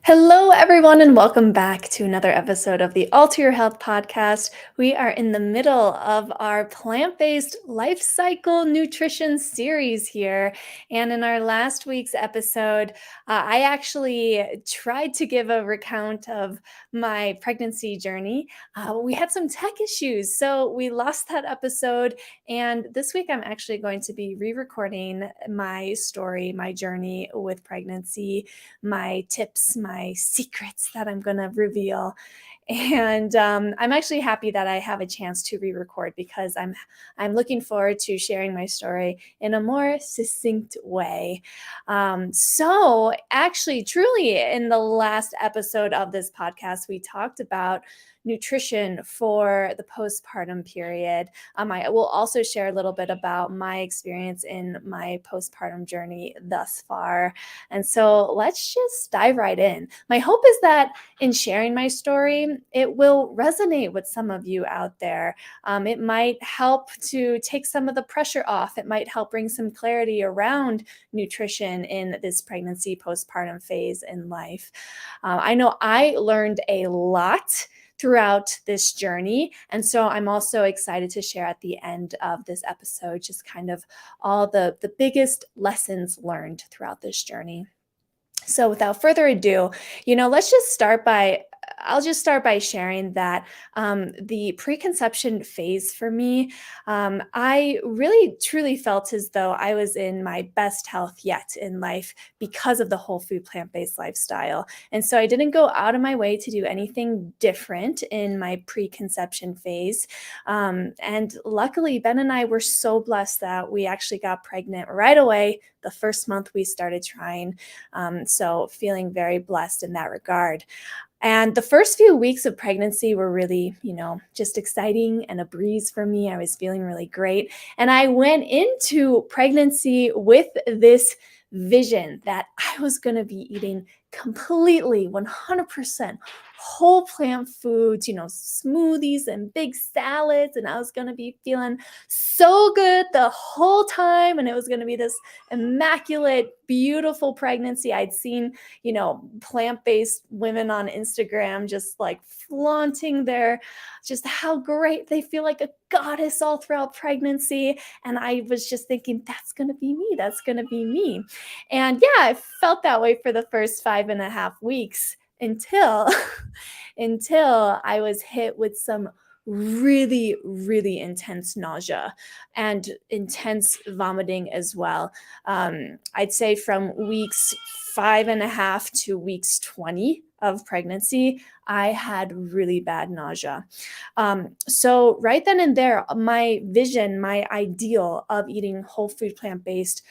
Hello, everyone, and welcome back to another episode of the Alter Your Health podcast. We are in the middle of our plant based life cycle nutrition series here. And in our last week's episode, I actually tried to give a recount of my pregnancy journey. We had some tech issues, so we lost that episode. And this week, I'm actually going to be re recording my story, my journey with pregnancy, my tips, my secrets that I'm going to reveal. And I'm actually happy that I have a chance to re-record because I'm looking forward to sharing my story in a more succinct way. So actually, truly, in the last episode of this podcast, we talked about nutrition for the postpartum period. I will also share a little bit about my experience in my postpartum journey thus far. And so let's just dive right in. My hope is that in sharing my story, it will resonate with some of you out there. It might help to take some of the pressure off. It might help bring some clarity around nutrition in this pregnancy postpartum phase in life. I know I learned a lot throughout this journey. And so I'm also excited to share at the end of this episode just kind of all the biggest lessons learned throughout this journey. So without further ado, let's just start by I'll just start by sharing that the preconception phase for me, I really truly felt as though I was in my best health yet in life because of the whole food plant-based lifestyle. And so I didn't go out of my way to do anything different in my preconception phase. And luckily, Ben and I were so blessed that we actually got pregnant right away the first month we started trying. So feeling very blessed in that regard. And the first few weeks of pregnancy were really, just exciting and a breeze for me. I was feeling really great. And I went into pregnancy with this vision that I was going to be eating completely 100% whole plant foods, smoothies and big salads. And I was going to be feeling so good the whole time. And it was going to be this immaculate, beautiful pregnancy. I'd seen plant-based women on Instagram just like flaunting just how great they feel like a goddess all throughout pregnancy. And I was just thinking, that's going to be me. That's going to be me. And yeah, I felt that way for the first 5.5 weeks until, until I was hit with some really, really intense nausea and intense vomiting as well. I'd say from weeks 5.5 to weeks 20 of pregnancy, I had really bad nausea. So right then and there, my vision, my ideal of eating whole food plant-based,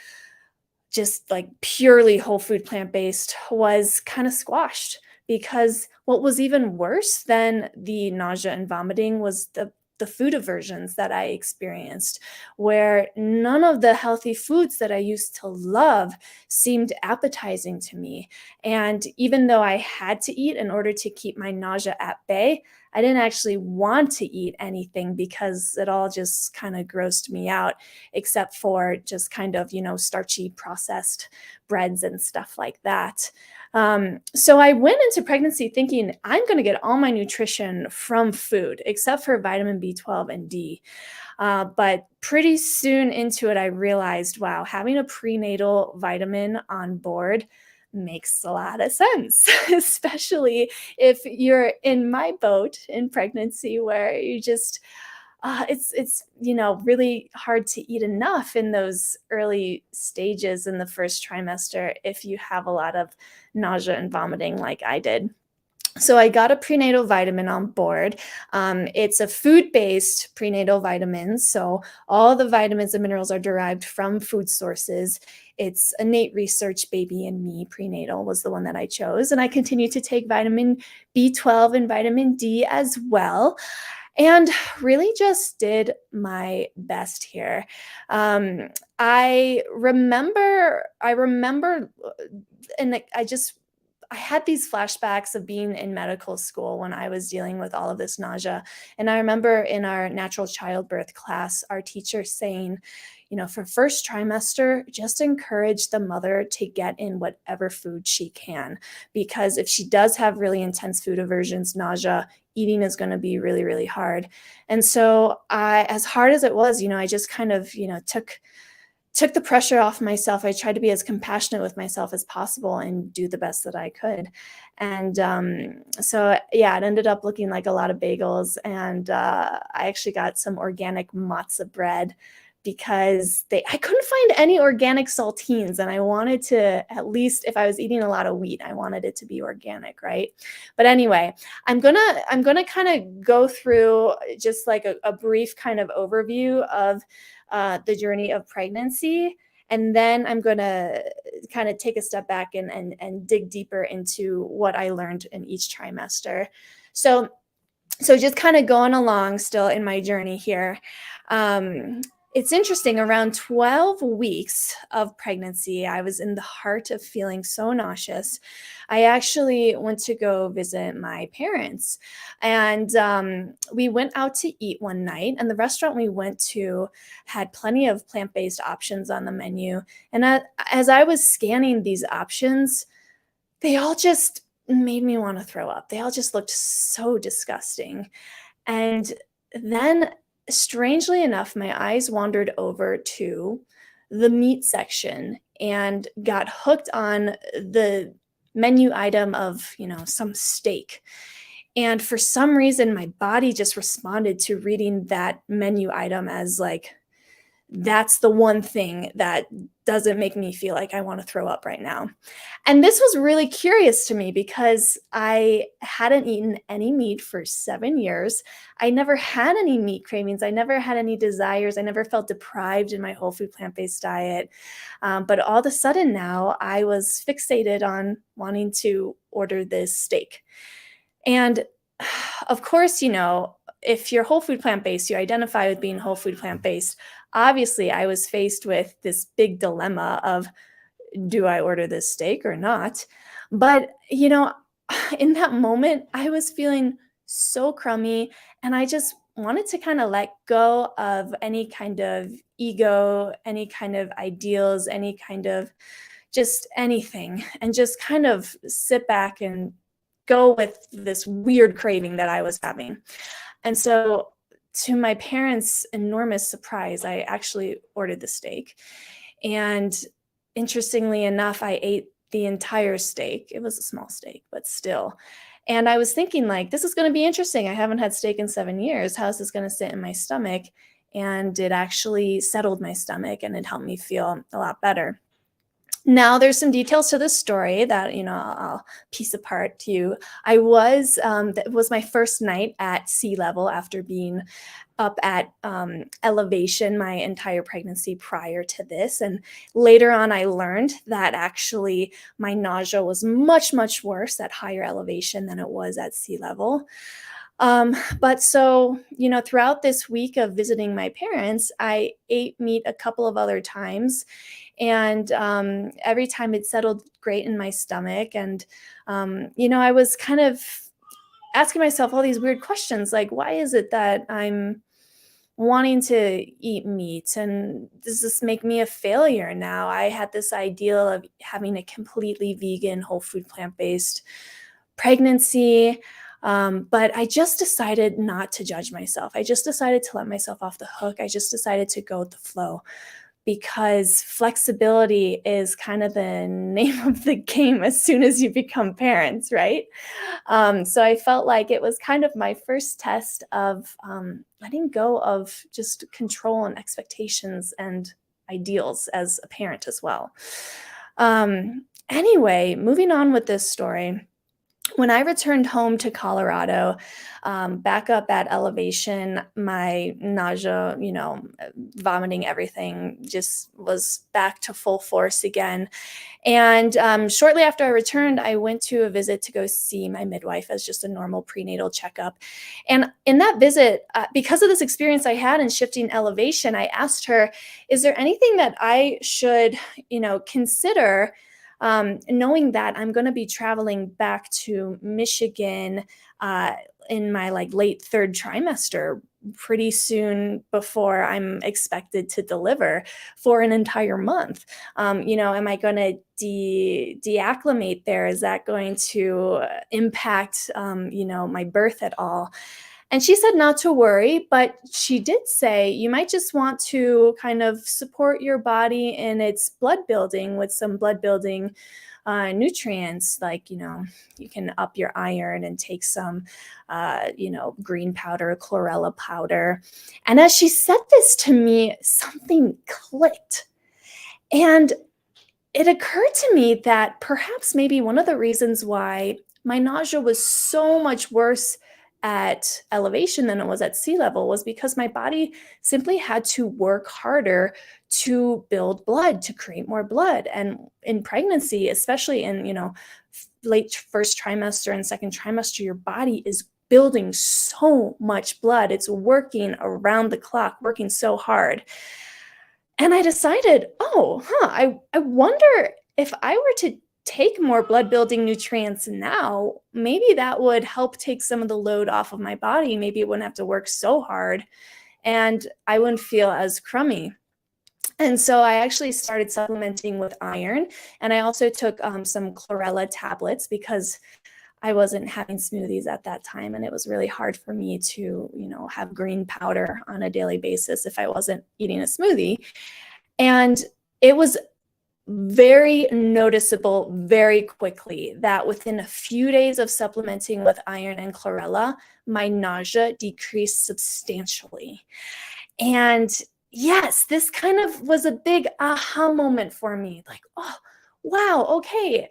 just like purely whole food plant-based, was kind of squashed because what was even worse than the nausea and vomiting was the food aversions that I experienced, where none of the healthy foods that I used to love seemed appetizing to me. And even though I had to eat in order to keep my nausea at bay, I didn't actually want to eat anything because it all just kind of grossed me out, except for just kind of, starchy processed breads and stuff like that. So I went into pregnancy thinking I'm going to get all my nutrition from food, except for vitamin B12 and D. But pretty soon into it, I realized, wow, having a prenatal vitamin on board makes a lot of sense, especially if you're in my boat in pregnancy where you just it's really hard to eat enough in those early stages in the first trimester if you have a lot of nausea and vomiting like I did. So I got a prenatal vitamin on board. It's a food-based prenatal vitamin. So all the vitamins and minerals are derived from food sources. It's Innate Research Baby and Me prenatal was the one that I chose. And I continue to take vitamin B12 and vitamin D as well. And really just did my best here. I remember, and I just I had these flashbacks of being in medical school when I was dealing with all of this nausea. And I remember in our natural childbirth class, our teacher saying, for first trimester, just encourage the mother to get in whatever food she can. Because if she does have really intense food aversions, nausea, eating is going to be really, really hard. And so as hard as it was, I just kind of, took the pressure off myself. I tried to be as compassionate with myself as possible and do the best that I could. And so, yeah, it ended up looking like a lot of bagels. And I actually got some organic matzah bread because I couldn't find any organic saltines. And I wanted to, at least if I was eating a lot of wheat, I wanted it to be organic, right? But anyway, I'm gonna kind of go through just like a brief kind of overview of the journey of pregnancy. And then I'm going to kind of take a step back and dig deeper into what I learned in each trimester. So, so just kind of going along still in my journey here. It's interesting, around 12 weeks of pregnancy, I was in the heart of feeling so nauseous. I actually went to go visit my parents, and we went out to eat one night, and the restaurant we went to had plenty of plant-based options on the menu. And as I was scanning these options, they all just made me want to throw up. They all just looked so disgusting. And then, strangely enough, my eyes wandered over to the meat section and got hooked on the menu item of, some steak. And for some reason, my body just responded to reading that menu item as like, that's the one thing that doesn't make me feel like I want to throw up right now. And this was really curious to me because I hadn't eaten any meat for 7 years. I never had any meat cravings. I never had any desires. I never felt deprived in my whole food plant-based diet. But all of a sudden now I was fixated on wanting to order this steak. And of course, if you're whole food plant-based, you identify with being whole food plant-based. Obviously, I was faced with this big dilemma of, do I order this steak or not? But, in that moment, I was feeling so crummy, and I just wanted to kind of let go of any kind of ego, any kind of ideals, any kind of just anything, and just kind of sit back and go with this weird craving that I was having. And so, to my parents' enormous surprise, I actually ordered the steak. And interestingly enough, I ate the entire steak. It was a small steak, but still. And I was thinking, like, this is going to be interesting. I haven't had steak in 7 years. How is this going to sit in my stomach? And it actually settled my stomach and it helped me feel a lot better. Now, there's some details to this story that, I'll piece apart to you. That was my first night at sea level after being up at elevation my entire pregnancy prior to this. And later on, I learned that actually my nausea was much, much worse at higher elevation than it was at sea level. But so, throughout this week of visiting my parents, I ate meat a couple of other times. And every time it settled great in my stomach. And, I was kind of asking myself all these weird questions, like, why is it that I'm wanting to eat meat? And does this make me a failure now? I had this ideal of having a completely vegan, whole food, plant-based pregnancy. But I just decided not to judge myself. I just decided to let myself off the hook. I just decided to go with the flow, because flexibility is kind of the name of the game as soon as you become parents, right? So I felt like it was kind of my first test of letting go of just control and expectations and ideals as a parent as well. Anyway, moving on with this story. When I returned home to Colorado, back up at elevation, my nausea, vomiting, everything just was back to full force again. And shortly after I returned, I went to a visit to go see my midwife as just a normal prenatal checkup. And in that visit, because of this experience I had in shifting elevation, I asked her, is there anything that I should, consider knowing that I'm going to be traveling back to Michigan uh, in my like late third trimester pretty soon before I'm expected to deliver for an entire month. Am I going to deacclimate there? Is that going to impact, my birth at all? And she said not to worry, but she did say you might just want to kind of support your body in its blood building with some blood building nutrients, like, you can up your iron and take some, green powder, chlorella powder. And as she said this to me, something clicked. And it occurred to me that perhaps maybe one of the reasons why my nausea was so much worse at elevation than it was at sea level was because my body simply had to work harder to build blood, to create more blood. And in pregnancy, especially in, late first trimester and second trimester, your body is building so much blood. It's working around the clock, working so hard. And I decided, I wonder if I were to take more blood building nutrients now, maybe that would help take some of the load off of my body. Maybe it wouldn't have to work so hard and I wouldn't feel as crummy. And so I actually started supplementing with iron. And I also took some chlorella tablets because I wasn't having smoothies at that time. And it was really hard for me to, have green powder on a daily basis if I wasn't eating a smoothie. And it was very noticeable very quickly that within a few days of supplementing with iron and chlorella, my nausea decreased substantially. And yes, this kind of was a big aha moment for me. Like, oh, wow, okay.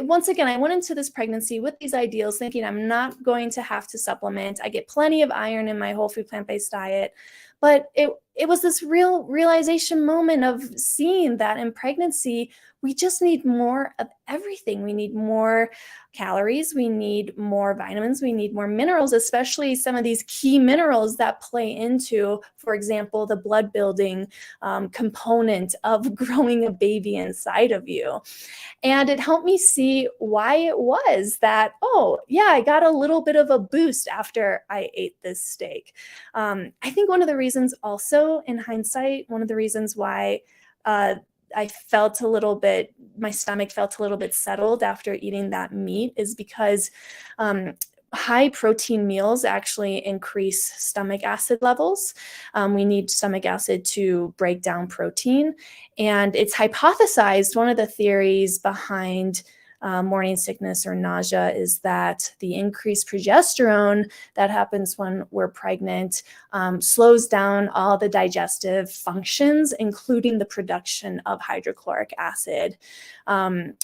Once again, I went into this pregnancy with these ideals thinking I'm not going to have to supplement. I get plenty of iron in my whole food plant-based diet. But it was this real realization moment of seeing that in pregnancy, we just need more of everything. We need more calories, we need more vitamins, we need more minerals, especially some of these key minerals that play into, for example, the blood building component of growing a baby inside of you. And it helped me see why it was that, oh, yeah, I got a little bit of a boost after I ate this steak. I think one of the reasons also, in hindsight, one of the reasons why my stomach felt a little bit settled after eating that meat is because high protein meals actually increase stomach acid levels. We need stomach acid to break down protein. And it's hypothesized, one of the theories behind morning sickness or nausea is that the increased progesterone that happens when we're pregnant slows down all the digestive functions, including the production of hydrochloric acid.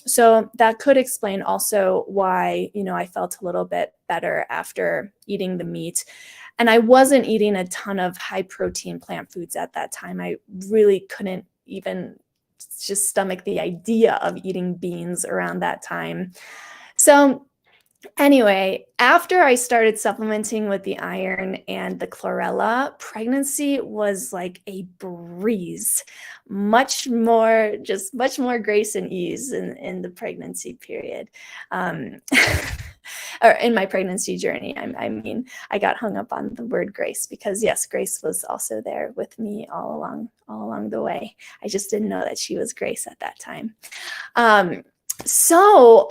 So that could explain also why, I felt a little bit better after eating the meat. And I wasn't eating a ton of high protein plant foods at that time. I really couldn't even just stomach the idea of eating beans around that time. So anyway, after I started supplementing with the iron and the chlorella, pregnancy was like a breeze, much more grace and ease in the pregnancy period. Or in my pregnancy journey. I mean, I got hung up on the word grace because yes, Grace was also there with me all along the way. I just didn't know that she was Grace at that time. So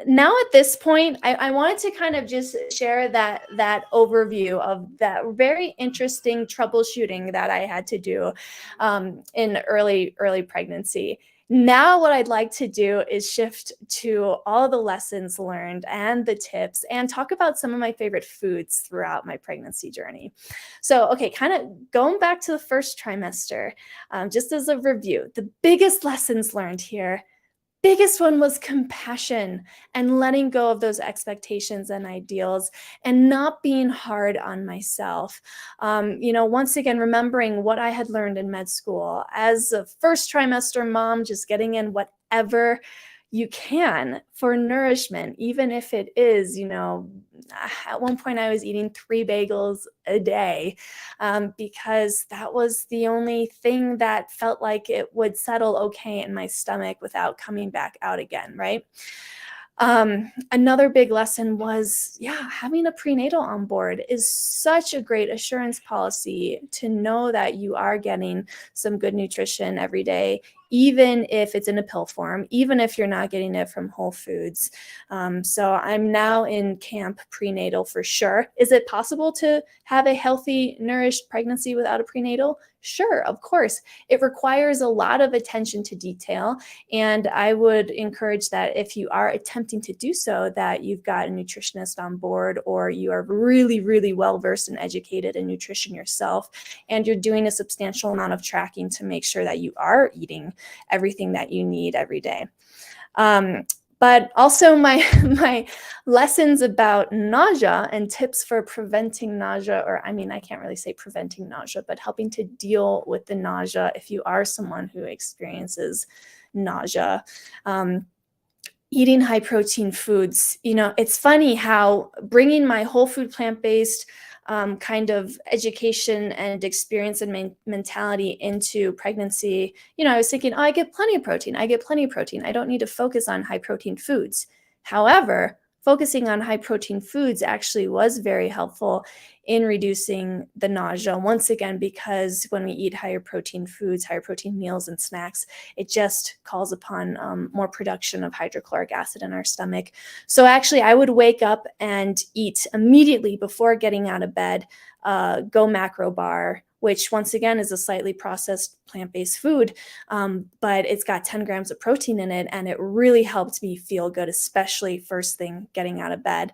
now at this point, I wanted to kind of just share that overview of that very interesting troubleshooting that I had to do in early pregnancy. Now what I'd like to do is shift to all the lessons learned and the tips and talk about some of my favorite foods throughout my pregnancy journey. So, okay, kind of going back to the first trimester, just as a review, the biggest lessons learned here. Biggest one was compassion and letting go of those expectations and ideals and not being hard on myself. Once again, remembering what I had learned in med school as a first trimester mom, just getting in whatever you can for nourishment, even if it is, at one point I was eating 3 bagels a day, because that was the only thing that felt like it would settle okay in my stomach without coming back out again, right? Another big lesson was, having a prenatal on board is such a great assurance policy to know that you are getting some good nutrition every day, even if it's in a pill form, even if you're not getting it from Whole Foods. So I'm now in camp prenatal for sure. Is it possible to have a healthy, nourished pregnancy without a prenatal? Sure, of course. It requires a lot of attention to detail. And I would encourage that if you are attempting to do so, that you've got a nutritionist on board, or you are really, really well versed and educated in nutrition yourself, and you're doing a substantial amount of tracking to make sure that you are eating everything that you need every day. But also my my lessons about nausea and tips for preventing nausea, or I can't really say preventing nausea, but helping to deal with the nausea if you are someone who experiences nausea. Eating high protein foods. It's funny how bringing my whole food plant-based kind of education and experience and mentality into pregnancy, I was thinking, oh, I get plenty of protein. I get plenty of protein. I don't need to focus on high protein foods. However, focusing on high protein foods actually was very helpful in reducing the nausea. Once again, because when we eat higher protein foods, higher protein meals and snacks, it just calls upon more production of hydrochloric acid in our stomach. So actually, I would wake up and eat immediately before getting out of bed, Go Macro bar, which once again is a slightly processed plant-based food, but it's got 10 grams of protein in it, and it really helped me feel good, especially first thing getting out of bed.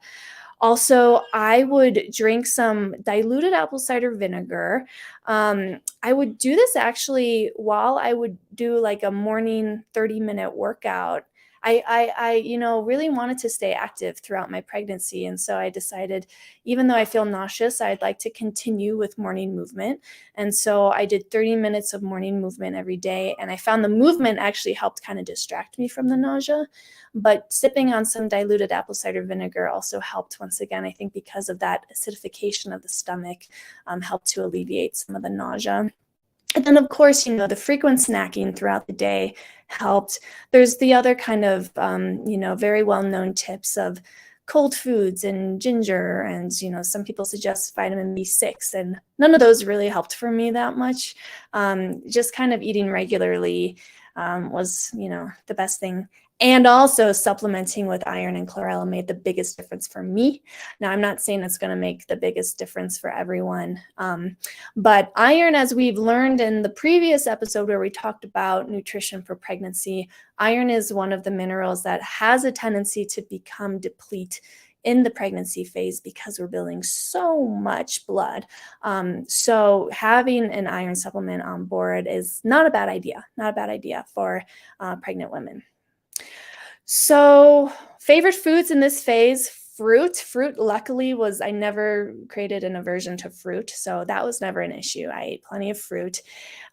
Also, I would drink some diluted apple cider vinegar. I would do this actually while I would do like a morning 30-minute workout. I really wanted to stay active throughout my pregnancy. And so I decided, even though I feel nauseous, I'd like to continue with morning movement. And so I did 30 minutes of morning movement every day. And I found the movement actually helped kind of distract me from the nausea. But sipping on some diluted apple cider vinegar also helped, once again, I think because of that acidification of the stomach, helped to alleviate some of the nausea. And then, of course, the frequent snacking throughout the day helped. There's the other kind of, very well-known tips of cold foods and ginger. And, some people suggest vitamin B6, and none of those really helped for me that much. Just kind of eating regularly was, the best thing. And also supplementing with iron and chlorella made the biggest difference for me. Now, I'm not saying it's going to make the biggest difference for everyone, but iron, as we've learned in the previous episode where we talked about nutrition for pregnancy, iron is one of the minerals that has a tendency to become deplete in the pregnancy phase because we're building so much blood. So having an iron supplement on board is not a bad idea for pregnant women. So favorite foods in this phase, fruit. Fruit, luckily, I never created an aversion to fruit, so that was never an issue. I ate plenty of fruit.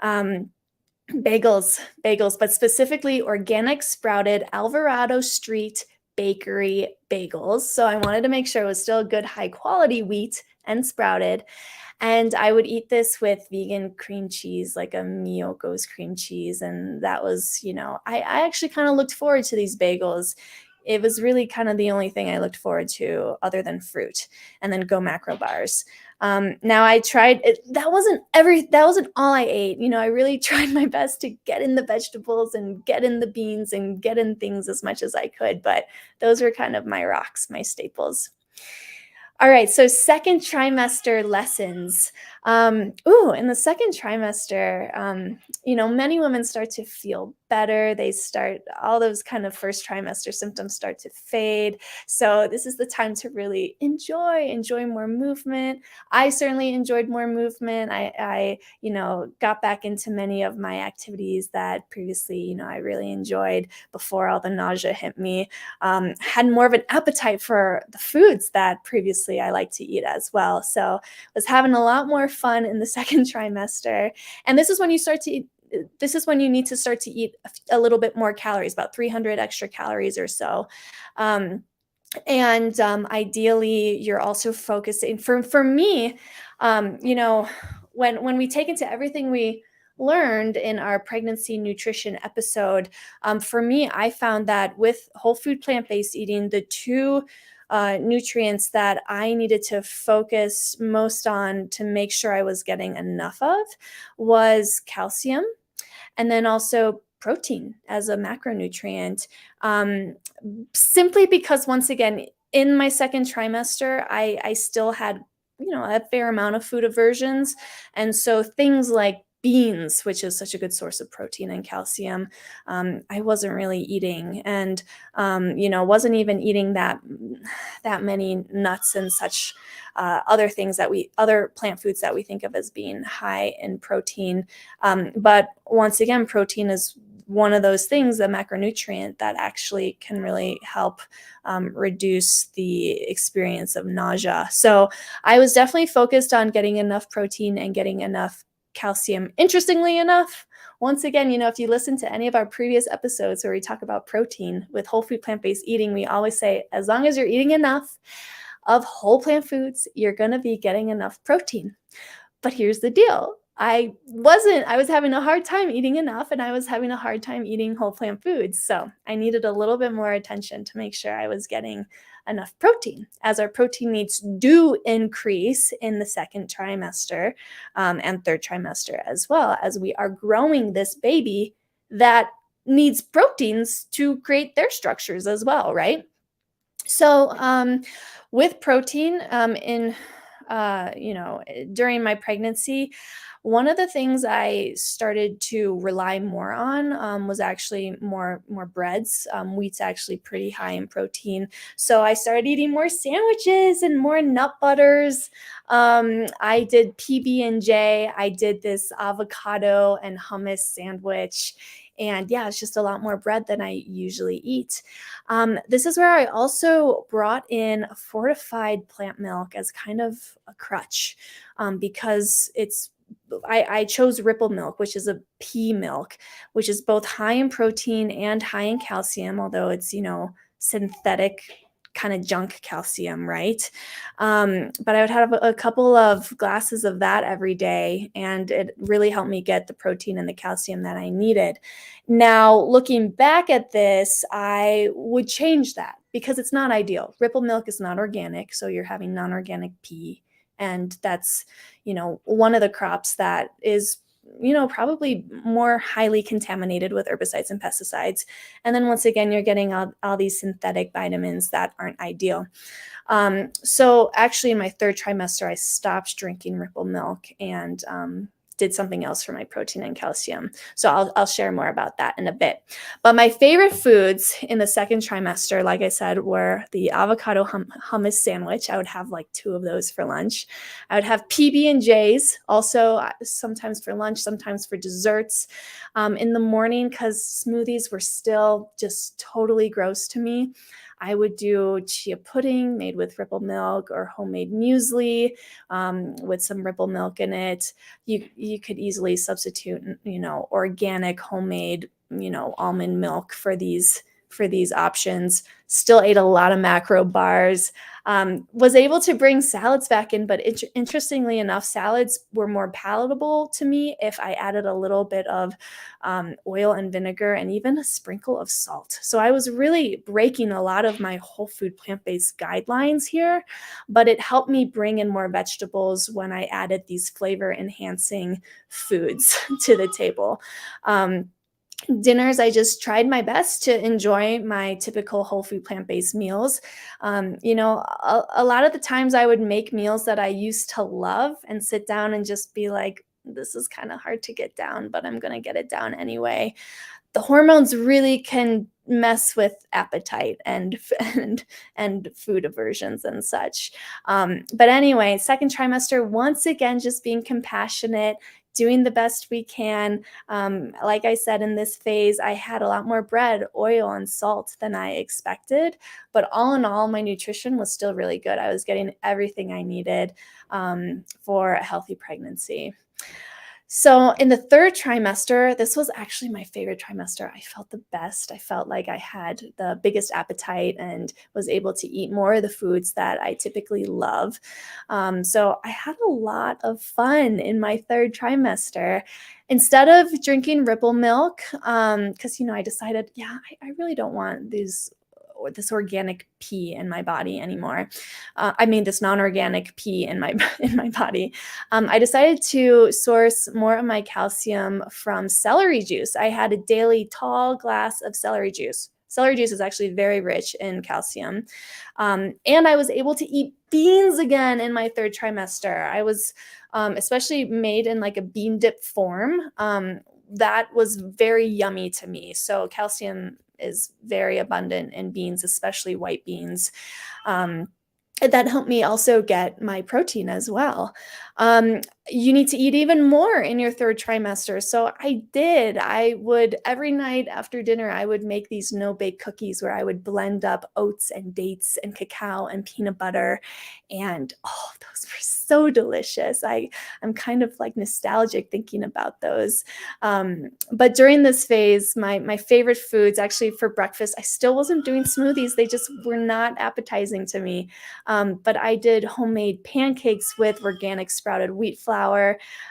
Bagels, but specifically organic sprouted Alvarado Street Bakery bagels. So I wanted to make sure it was still good, high quality wheat and sprouted. And I would eat this with vegan cream cheese, like a Miyoko's cream cheese. And that was, I actually kind of looked forward to these bagels. It was really kind of the only thing I looked forward to other than fruit, and then Go Macro bars. Now I tried it. That wasn't all I ate. I really tried my best to get in the vegetables and get in the beans and get in things as much as I could. But those were kind of my rocks, my staples. All right, so second trimester lessons. In the second trimester, many women start to feel better. All those kind of first trimester symptoms start to fade. So this is the time to really enjoy more movement. I certainly enjoyed more movement. I got back into many of my activities that previously, I really enjoyed before all the nausea hit me. Had more of an appetite for the foods that previously I liked to eat as well. So was having a lot more fun in the second trimester. And this is when you start to this is when you need to start to eat a little bit more calories, about 300 extra calories or so. Um, and ideally, you're also focusing for me, you know, when we take into everything we learned in our pregnancy nutrition episode, for me, I found that with whole food plant-based eating, the two nutrients that I needed to focus most on to make sure I was getting enough of was calcium, and then also protein as a macronutrient. Simply because, once again, in my second trimester, I still had, a fair amount of food aversions. And so things like beans, which is such a good source of protein and calcium, I wasn't really eating, and wasn't even eating that many nuts and such, other plant foods that we think of as being high in protein. But once again, protein is one of those things, a macronutrient that actually can really help reduce the experience of nausea. So I was definitely focused on getting enough protein and getting enough calcium. Interestingly enough, once again, if you listen to any of our previous episodes where we talk about protein with whole food plant-based eating, we always say, as long as you're eating enough of whole plant foods, you're going to be getting enough protein. But here's the deal. I was having a hard time eating enough, and I was having a hard time eating whole plant foods. So I needed a little bit more attention to make sure I was getting enough protein, as our protein needs do increase in the second trimester, and third trimester, as well, as we are growing this baby that needs proteins to create their structures as well, right? So with protein, during my pregnancy, one of the things I started to rely more on, was actually more breads. Wheat's actually pretty high in protein, so I started eating more sandwiches and more nut butters. I did PB&J. I did this avocado and hummus sandwich. And yeah, it's just a lot more bread than I usually eat. This is where I also brought in fortified plant milk as kind of a crutch, because I chose Ripple milk, which is a pea milk, which is both high in protein and high in calcium, although it's, synthetic kind of junk calcium, right? But I would have a couple of glasses of that every day, and it really helped me get the protein and the calcium that I needed. Now, looking back at this, I would change that because it's not ideal. Ripple milk is not organic, so you're having non-organic pea, and that's, one of the crops that is, probably more highly contaminated with herbicides and pesticides. And then once again, you're getting all these synthetic vitamins that aren't ideal. So actually, in my third trimester, I stopped drinking Ripple milk and did something else for my protein and calcium. So I'll share more about that in a bit. But my favorite foods in the second trimester, like I said, were the avocado hummus sandwich. I would have like 2 of those for lunch. I would have PB&Js also, sometimes for lunch, sometimes for desserts. In the morning, because smoothies were still just totally gross to me, I would do chia pudding made with Ripple milk, or homemade muesli with some Ripple milk in it. You could easily substitute, organic homemade, almond milk for these options. Still ate a lot of macro bars. Was able to bring salads back in, but interestingly enough, salads were more palatable to me if I added a little bit of oil and vinegar and even a sprinkle of salt. So I was really breaking a lot of my whole food plant-based guidelines here, but it helped me bring in more vegetables when I added these flavor enhancing foods to the table. Dinners, I just tried my best to enjoy my typical whole food plant-based meals. A lot of the times I would make meals that I used to love and sit down and just be like, this is kind of hard to get down, but I'm going to get it down anyway. The hormones really can mess with appetite and food aversions and such. But anyway, second trimester, once again, just being compassionate, doing the best we can. Like I said, in this phase, I had a lot more bread, oil, and salt than I expected. But all in all, my nutrition was still really good. I was getting everything I needed for a healthy pregnancy. So in the third trimester, this was actually my favorite trimester. I felt the best. I felt like I had the biggest appetite and was able to eat more of the foods that I typically love. So I had a lot of fun in my third trimester. Instead of drinking Ripple milk, because I decided, yeah, I really don't want this organic pee in my body anymore. I mean, this non-organic pee in my in my body. I decided to source more of my calcium from celery juice. I had a daily tall glass of celery juice. Celery juice is actually very rich in calcium. And I was able to eat beans again in my third trimester. I was especially made in like a bean dip form. That was very yummy to me. So calcium is very abundant in beans, especially white beans. Um, that helped me also get my protein as well. You need to eat even more in your third trimester. So I did. I would, every night after dinner, I would make these no-bake cookies where I would blend up oats and dates and cacao and peanut butter. And oh, those were so delicious. I'm kind of like nostalgic thinking about those. But during this phase, my favorite foods actually for breakfast, I still wasn't doing smoothies. They just were not appetizing to me. But I did homemade pancakes with organic sprouted wheat flour.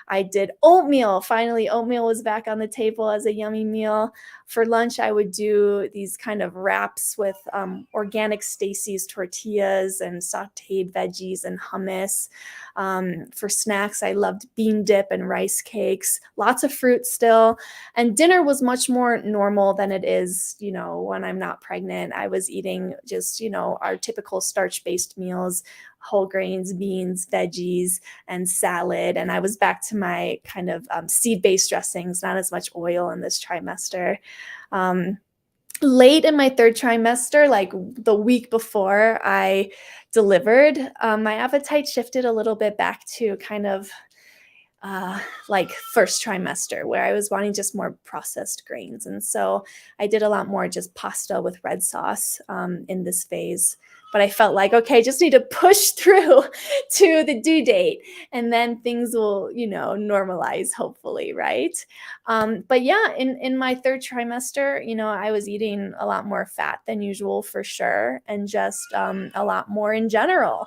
I did oatmeal. Finally, oatmeal was back on the table as a yummy meal. For lunch, I would do these kind of wraps with organic Stacy's tortillas and sauteed veggies and hummus. For snacks, I loved bean dip and rice cakes, lots of fruit still. And dinner was much more normal than it is, when I'm not pregnant. I was eating just, our typical starch-based meals, whole grains, beans, veggies, and salad. And I was back to my kind of seed-based dressings, not as much oil in this trimester. Um, Late in my third trimester, like the week before I delivered, my appetite shifted a little bit back to kind of uh, like first trimester, where I was wanting just more processed grains. And so I did a lot more just pasta with red sauce in this phase. But I felt like, okay, just need to push through to the due date and then things will, normalize hopefully, right? But yeah, in my third trimester, I was eating a lot more fat than usual for sure, and just a lot more in general.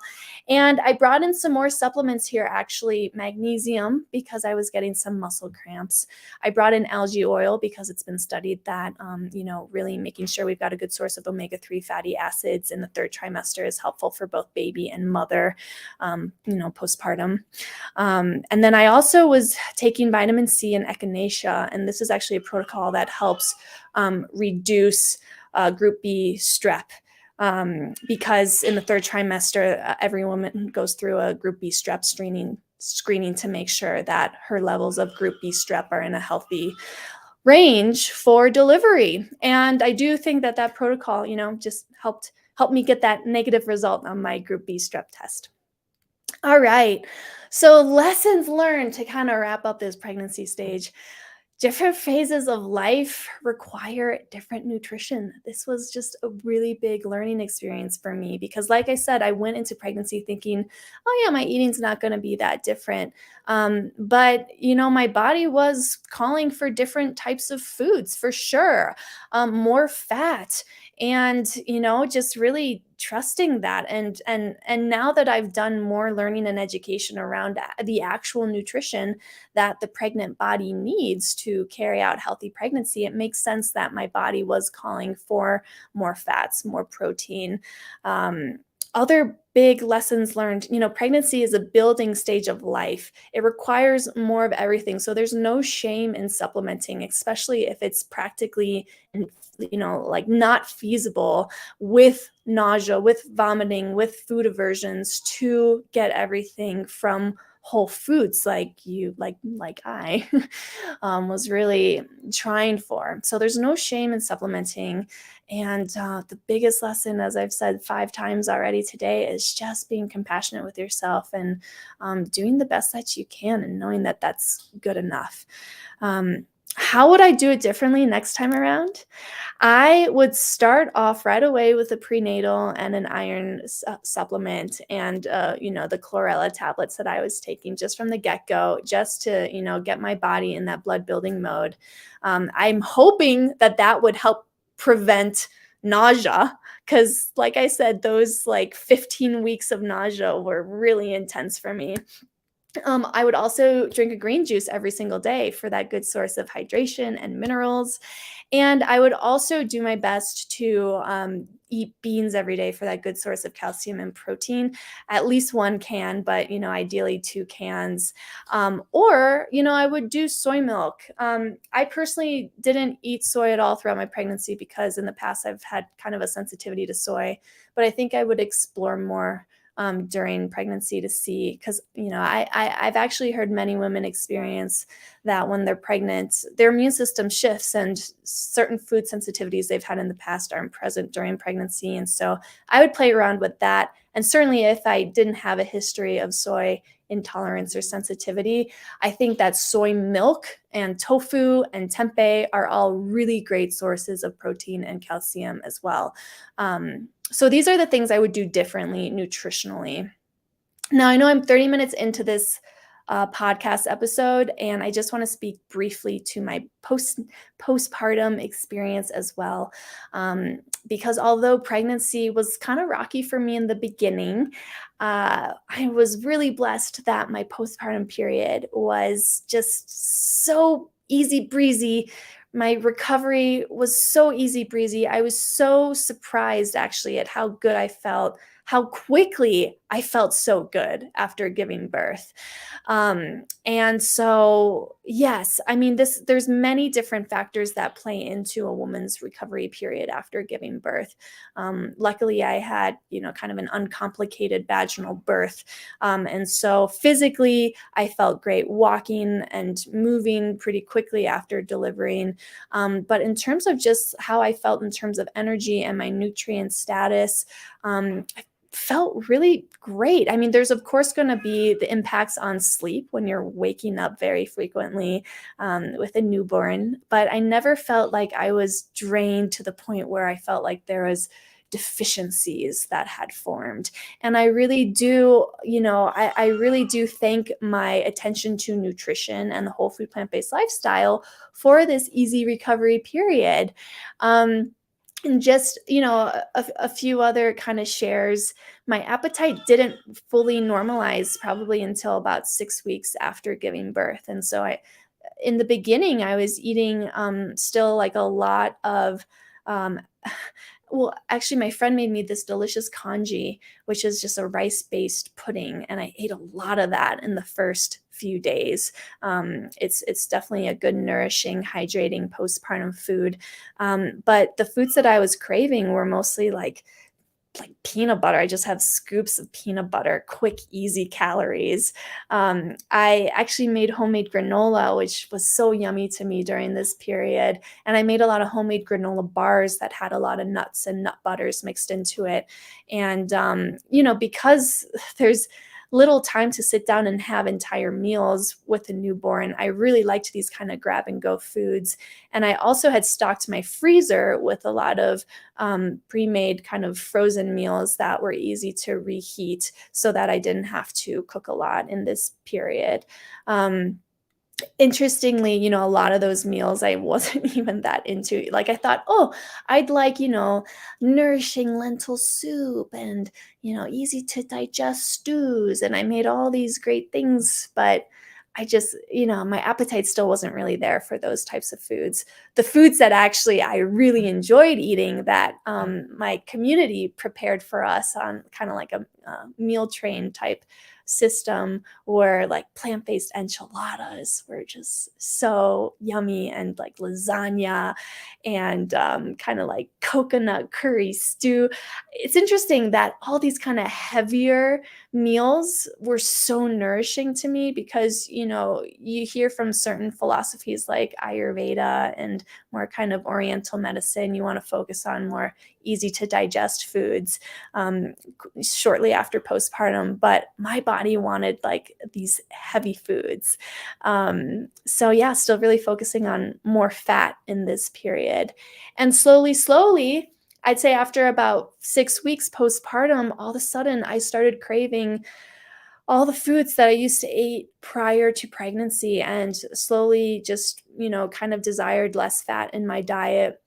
And I brought in some more supplements here, actually magnesium, because I was getting some muscle cramps. I brought in algae oil because it's been studied that, really making sure we've got a good source of omega-3 fatty acids in the third trimester is helpful for both baby and mother, postpartum. And then I also was taking vitamin C and echinacea, and this is actually a protocol that helps reduce group B strep. Because in the third trimester, every woman goes through a group B strep screening to make sure that her levels of group B strep are in a healthy range for delivery. And I do think that protocol, just helped me get that negative result on my group B strep test. All right. So lessons learned to kind of wrap up this pregnancy stage. Different phases of life require different nutrition. This was just a really big learning experience for me because, like I said, I went into pregnancy thinking, oh, yeah, my eating's not going to be that different. But, my body was calling for different types of foods for sure, more fat. And, just really trusting that. And now that I've done more learning and education around the actual nutrition that the pregnant body needs to carry out healthy pregnancy, it makes sense that my body was calling for more fats, more protein. Other big lessons learned, pregnancy is a building stage of life. It requires more of everything. So there's no shame in supplementing, especially if it's practically, like not feasible with nausea, with vomiting, with food aversions to get everything from whole foods like I was really trying for. So there's no shame in supplementing. And the biggest lesson, as I've said 5 times already today, is just being compassionate with yourself and doing the best that you can and knowing that that's good enough. How would I do it differently next time around? I would start off right away with a prenatal and an iron supplement and, the chlorella tablets that I was taking just from the get go, just to, get my body in that blood building mode. I'm hoping that that would help prevent nausea because, like I said, those like 15 weeks of nausea were really intense for me. I would also drink a green juice every single day for that good source of hydration and minerals. And I would also do my best to eat beans every day for that good source of calcium and protein. At least one can, but ideally two cans. Or I would do soy milk. I personally didn't eat soy at all throughout my pregnancy because in the past I've had kind of a sensitivity to soy, but I think I would explore more during pregnancy to see because I've actually heard many women experience that when they're pregnant, their immune system shifts and certain food sensitivities they've had in the past aren't present during pregnancy. And so I would play around with that. And certainly, if I didn't have a history of soy intolerance or sensitivity, I think that soy milk and tofu and tempeh are all really great sources of protein and calcium as well. So these are the things I would do differently nutritionally. Now, I know I'm 30 minutes into this podcast episode, and I just want to speak briefly to my postpartum experience as well. Because although pregnancy was kind of rocky for me in the beginning, I was really blessed that my postpartum period was just so easy breezy. My recovery was so easy breezy. I was so surprised actually at how good I felt, how quickly I felt so good after giving birth. And so, yes, I mean, there's many different factors that play into a woman's recovery period after giving birth. Luckily, I had, kind of an uncomplicated vaginal birth. And so physically, I felt great walking and moving pretty quickly after delivering. But in terms of just how I felt in terms of energy and my nutrient status, I felt really great. I mean, there's of course going to be the impacts on sleep when you're waking up very frequently with a newborn, but I never felt like I was drained to the point where I felt like there was deficiencies that had formed. And I really do, I really do thank my attention to nutrition and the whole food plant-based lifestyle for this easy recovery period. And just, a few other kind of shares. My appetite didn't fully normalize probably until about 6 weeks after giving birth. And so in the beginning, I was eating still like a lot of, um, well, actually, my friend made me this delicious congee, which is just a rice-based pudding, and I ate a lot of that in the first few days. It's definitely a good, nourishing, hydrating postpartum food. But the foods that I was craving were mostly like peanut butter. I just have scoops of peanut butter, quick, easy calories. I actually made homemade granola, which was so yummy to me during this period. And I made a lot of homemade granola bars that had a lot of nuts and nut butters mixed into it. And, because there's little time to sit down and have entire meals with a newborn, I really liked these kind of grab and go foods. And I also had stocked my freezer with a lot of pre-made kind of frozen meals that were easy to reheat so that I didn't have to cook a lot in this period. Interestingly, a lot of those meals I wasn't even that into. Like I thought, oh, I'd like, nourishing lentil soup and, easy to digest stews. And I made all these great things, but I just, my appetite still wasn't really there for those types of foods. The foods that actually I really enjoyed eating that my community prepared for us on kind of like a meal train type system were like plant-based enchiladas were just so yummy, and like lasagna and kind of like coconut curry stew. It's interesting that all these kind of heavier meals were so nourishing to me because, you hear from certain philosophies like Ayurveda and more kind of Oriental medicine, you want to focus on more easy to digest foods shortly after postpartum. But my body wanted like these heavy foods. So, yeah, still really focusing on more fat in this period. And slowly, I'd say after about 6 weeks postpartum, all of a sudden I started craving all the foods that I used to eat prior to pregnancy and slowly just, kind of desired less fat in my diet.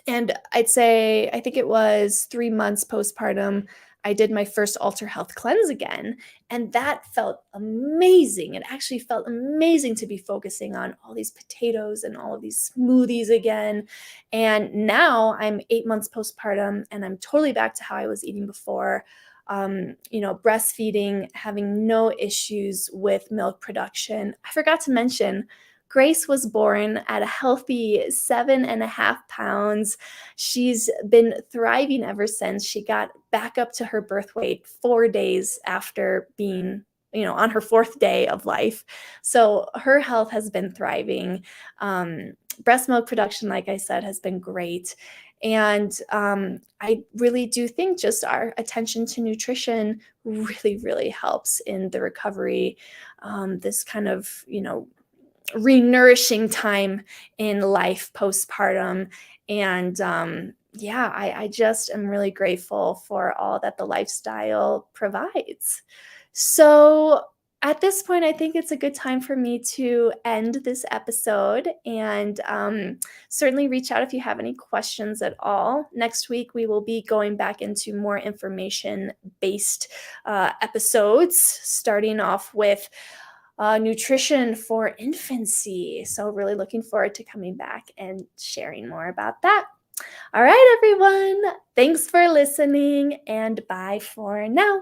And I'd say, I think it was 3 months postpartum, I did my first Alter Health cleanse again, and that felt amazing. It actually felt amazing to be focusing on all these potatoes and all of these smoothies again. And now I'm 8 months postpartum, and I'm totally back to how I was eating before. Breastfeeding, having no issues with milk production. I forgot to mention, Grace was born at a healthy 7.5 pounds. She's been thriving ever since. She got back up to her birth weight 4 days after being, on her fourth day of life. So her health has been thriving. Breast milk production, like I said, has been great. And I really do think just our attention to nutrition really, really helps in the recovery. This kind of, re-nourishing time in life postpartum. And yeah, I just am really grateful for all that the lifestyle provides. So at this point, I think it's a good time for me to end this episode, and certainly reach out if you have any questions at all. Next week, we will be going back into more information based episodes, starting off with nutrition for infancy. So, really looking forward to coming back and sharing more about that. All right, everyone. Thanks for listening, and bye for now.